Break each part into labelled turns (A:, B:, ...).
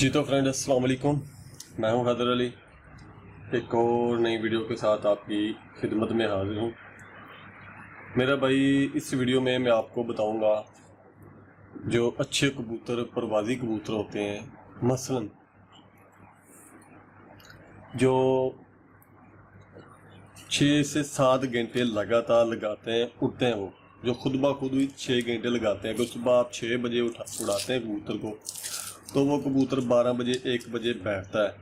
A: जी तो फ्रेंड अस्सलाम वालेकुम। मैं हूं हैदर अली, एक और नई वीडियो के साथ आपकी खिदमत में हाजिर हूं। मेरा भाई, इस वीडियो में मैं आपको बताऊंगा जो अच्छे कबूतर, परवाज़ी कबूतर होते हैं, मसलन जो 6 से 7 घंटे लगातार लगाते हैं, उड़ते हैं, वो जो खुद ब खुद ही 6 घंटे लगाते हैं। अगर सुबह आप 6 बजे उड़ाते हैं कबूतर को, तो वो कबूतर 12 बजे 1 बजे बैठता है।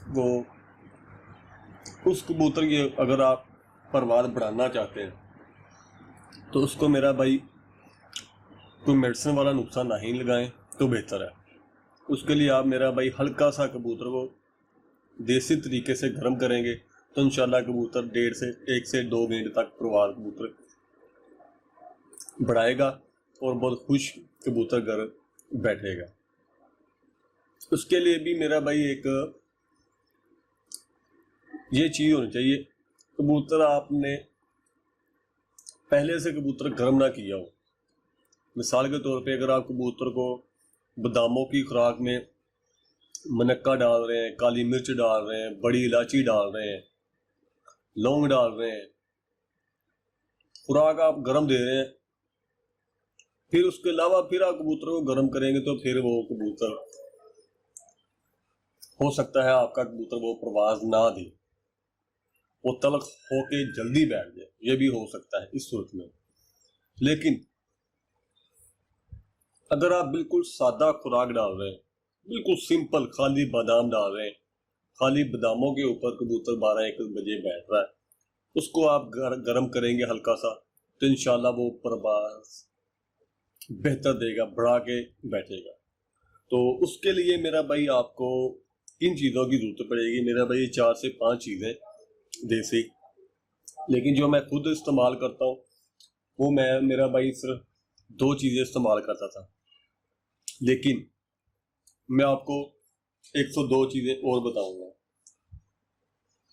A: वो उस कबूतर की अगर आप परवाज़ बढ़ाना चाहते हैं तो उसको मेरा भाई कोई मेडिसिन वाला नुस्खा नहीं लगाएं तो बेहतर है। उसके लिए आप मेरा भाई हल्का सा कबूतर को देसी तरीके से गर्म करेंगे तो इंशाल्लाह कबूतर 1 से 2 घंटे तक परवाज़ कबूतर बढ़ाएगा और बहुत खुश कबूतर घर बैठेगा। उसके लिए भी मेरा भाई एक ये चीज़ होनी चाहिए, कबूतर आपने पहले से कबूतर गर्म ना किया हो। मिसाल के तौर पे अगर आप कबूतर को बादामों की खुराक में मनक्का डाल रहे हैं, काली मिर्च डाल रहे हैं, बड़ी इलायची डाल रहे हैं, लौंग डाल रहे हैं, खुराक आप गर्म दे रहे हैं, फिर उसके अलावा फिर आप कबूतर को गर्म करेंगे तो फिर वो कबूतर हो सकता है आपका कबूतर वो परवाज़ ना दे, वो तलख होके जल्दी बैठ जाए, ये भी हो सकता है इस सूरत में। लेकिन अगर आप बिल्कुल सादा खुराक डाल रहे हैं, बिल्कुल सिंपल, खाली बादाम डाल रहे हैं, खाली बादामों के ऊपर कबूतर 12-1 बजे बैठ रहा है, उसको आप गर्म करेंगे हल्का सा तो इंशाल्लाह वो परवाज़ बेहतर देगा, बढ़ा के बैठेगा। तो उसके लिए मेरा भाई आपको किन चीज़ों की ज़रूरत पड़ेगी? मेरा भाई 4 से 5 चीज़ें देसी, लेकिन जो मैं खुद इस्तेमाल करता हूँ वो मेरा भाई सिर्फ 2 चीज़ें इस्तेमाल करता था, लेकिन मैं आपको 102 चीज़ें और बताऊंगा।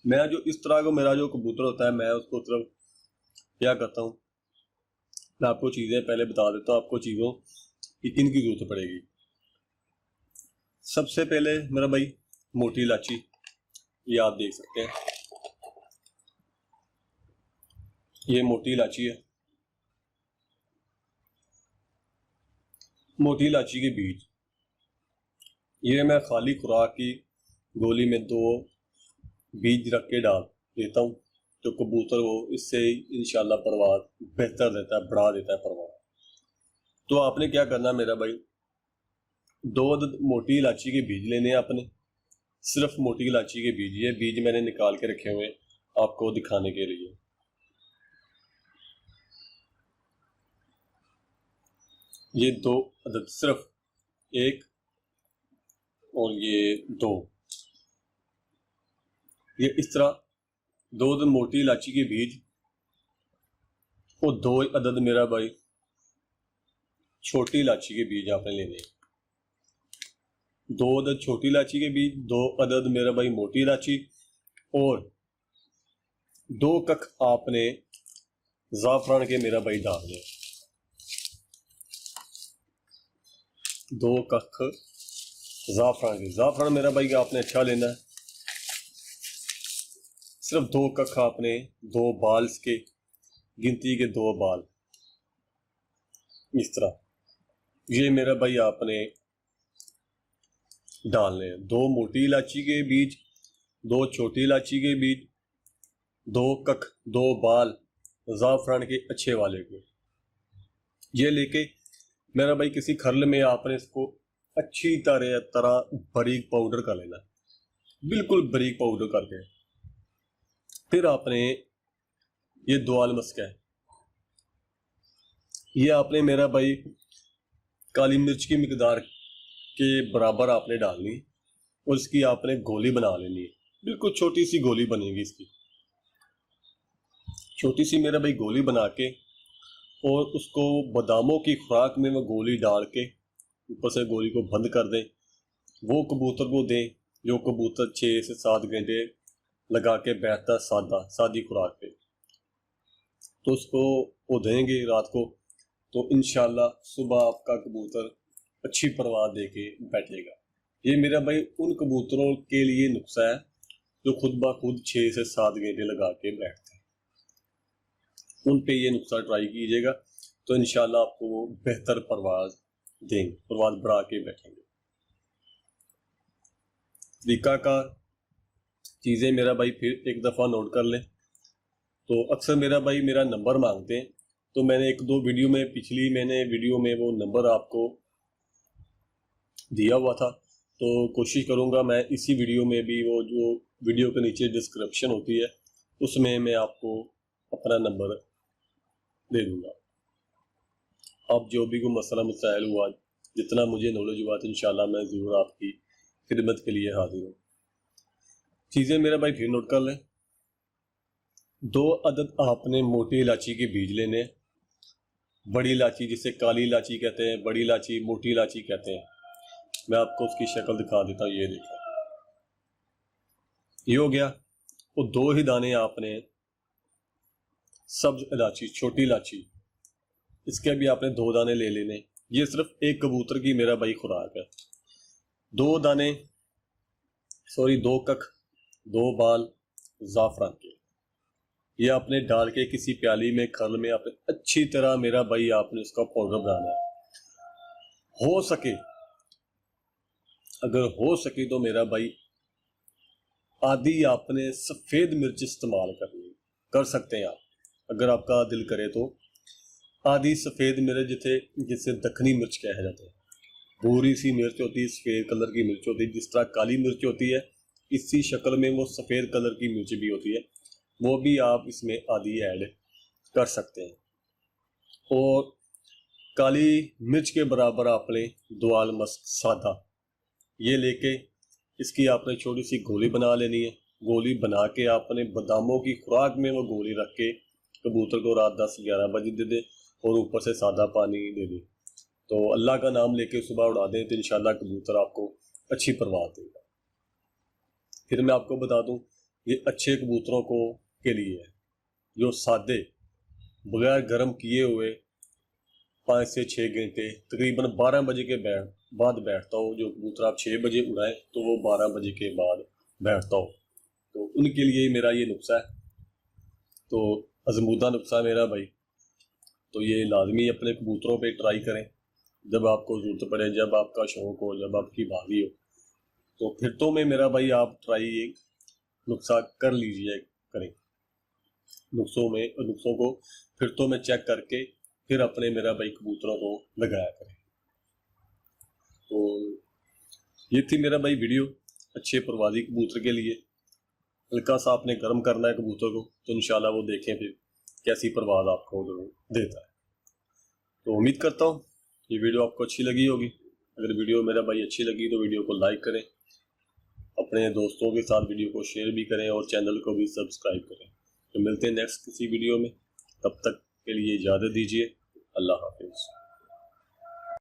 A: मैं जो इस तरह का मेरा जो कबूतर होता है, मैं उसको सिर्फ क्या करता हूँ, मैं आपको चीज़ें पहले बता देता हूँ, आपको चीज़ों की किन की ज़रूरत पड़ेगी। सबसे पहले मेरा भाई मोटी इलायची, ये आप देख सकते हैं, ये मोटी इलायची है। मोटी इलायची के बीज ये मैं खाली खुराक की गोली में 2 बीज रख के डाल देता हूँ, तो कबूतर वो इससे इंशाल्लाह परवाज़ बेहतर देता है, बढ़ा देता है परवाज़। तो आपने क्या करना मेरा भाई, 2 अदद मोटी इलायची के बीज लेने हैं आपने, सिर्फ मोटी इलायची के बीज। ये बीज मैंने निकाल के रखे हुए आपको दिखाने के लिए। ये 2 अदद, सिर्फ 1 और ये 2, ये इस तरह 2 अदद मोटी इलायची के बीज और 2 अदद मेरा भाई छोटी इलायची के बीज आपने लेने हैं। 2 अदद छोटी इलायची के बीज, 2 अदद मेरा भाई मोटी इलायची और 2 कख आपने ज़ाफ़रान के मेरा भाई डाल दें। 2 कख ज़ाफ़रान मेरा भाई आपने अच्छा लेना है। सिर्फ 2 कख आपने 2 बाल्स के, गिनती के 2 बाल, इस तरह ये मेरा भाई आपने डालने हैं। 2 मोटी इलायची के बीज, 2 छोटी इलायची के बीज, 2 कख, 2 बाल ज़ाफ़रान के अच्छे वाले के, ये लेके मेरा भाई किसी खरल में आपने इसको अच्छी तरह बारीक पाउडर कर लेना, बिल्कुल बारीक पाउडर करके। फिर आपने ये 2 अलमस्क है, ये आपने मेरा भाई काली मिर्च की मिकदार के बराबर आपने डालनी और इसकी आपने गोली बना लेनी है। बिल्कुल छोटी सी गोली बनेगी इसकी, छोटी सी मेरा भाई गोली बना के, और उसको बादामों की खुराक में वो गोली डाल के ऊपर से गोली को बंद कर दें। वो कबूतर को दें जो कबूतर 6 से 7 घंटे लगा के बैठता है सादी खुराक पे, तो उसको वो देंगे रात को, तो इंशाल्लाह सुबह आपका कबूतर अच्छी परवाज़ दे के बैठेगा। ये मेरा भाई उन कबूतरों के लिए नुस्खा है जो खुद ब खुद 6 से 7 घंटे लगा के बैठते हैं। उन पे ये नुस्खा ट्राई कीजिएगा तो इंशाल्लाह आपको वो बेहतर परवाज देंगे, परवाज बढ़ा के बैठेंगे। तरीकाकार चीज़ें मेरा भाई फिर एक दफ़ा नोट कर लें। तो अक्सर मेरा भाई मेरा नंबर मांगते हैं, तो मैंने एक दो वीडियो में मैंने वीडियो में वो नंबर आपको दिया हुआ था, तो कोशिश करूंगा मैं इसी वीडियो में भी वो जो वीडियो के नीचे डिस्क्रिप्शन होती है उसमें मैं आपको अपना नंबर दे दूंगा। अब जो भी कोई मसला मसाइल हुआ, जितना मुझे नॉलेज हुआ तो इंशाल्लाह मैं ज़रूर आपकी खिदमत के लिए हाजिर हूँ। चीज़ें मेरा भाई फिर नोट कर लें। 2 अदद आपने मोटी इलायची के बीज लेने, बड़ी इलायची जिसे काली इलायची कहते हैं, बड़ी इलायची मोटी इलायची कहते हैं। मैं आपको उसकी शक्ल दिखा देता हूँ, ये देखो, ये हो गया। वो 2 ही दाने आपने सब्ज इलायची, छोटी इलायची, इसके भी आपने 2 दाने ले लेने। ये सिर्फ एक कबूतर की मेरा भाई खुराक है। 2 दाने, सॉरी 2 कख, 2 बाल ज़ाफ़रान के, ये आपने डाल के किसी प्याली में, खल में आपने अच्छी तरह मेरा भाई आपने इसका पाउडर बनाना है। हो सके, अगर हो सके तो मेरा भाई आधी आपने सफ़ेद मिर्च इस्तेमाल करनी कर सकते हैं आप, अगर आपका दिल करे तो। आधी सफ़ेद मिर्च जिसे दखनी मिर्च कहा जाता है, भूरी सी मिर्च होती है, सफ़ेद कलर की मिर्च होती है। जिस तरह काली मिर्च होती है इसी शक्ल में वो सफ़ेद कलर की मिर्च भी होती है, वो भी आप इसमें आधी ऐड कर सकते हैं। और काली मिर्च के बराबर आपने 2 आलमस्क सादा ये लेके इसकी आपने छोटी सी गोली बना लेनी है। गोली बना के आपने बादामों की खुराक में वो गोली रख के कबूतर को रात 10-11 बजे दे दें और ऊपर से सादा पानी दे दें। तो अल्लाह का नाम लेके सुबह उड़ा दें तो इंशाल्लाह कबूतर आपको अच्छी परवाह देगा। फिर मैं आपको बता दूं, ये अच्छे कबूतरों को के लिए है जो सादे बगैर गर्म किए हुए 5 से 6 घंटे तकरीबन 12 बजे के बाद बैठता हो। जो कबूतर आप 6 बजे उड़ाएं तो वो 12 बजे के बाद बैठता हो, तो उनके लिए मेरा ये नुस्खा है। तो अज़मूदा नुस्खा मेरा भाई, तो ये लाजमी अपने कबूतरों पे ट्राई करें जब आपको ज़रूरत पड़े, जब आपका शौक़ हो, जब आपकी भागी हो। तो फिर तो मेरा भाई आप ट्राई ये नुस्खा कर लीजिए करें। नुस्खों को फिर तो मैं चेक करके फिर अपने मेरा भाई कबूतरों को लगाया करें। तो ये थी मेरा भाई वीडियो अच्छे परवाज़ी कबूतर के लिए। हल्का सा आपने गर्म करना है कबूतर को, तो इंशाल्लाह वो देखें फिर कैसी परवाज़ आपको देता है। तो उम्मीद करता हूँ ये वीडियो आपको अच्छी लगी होगी। अगर वीडियो मेरा भाई अच्छी लगी तो वीडियो को लाइक करें, अपने दोस्तों के साथ वीडियो को शेयर भी करें और चैनल को भी सब्सक्राइब करें। तो मिलते हैं नेक्स्ट किसी वीडियो में, तब तक के लिए इजाज़त दीजिए। अल्लाह हाफिज़।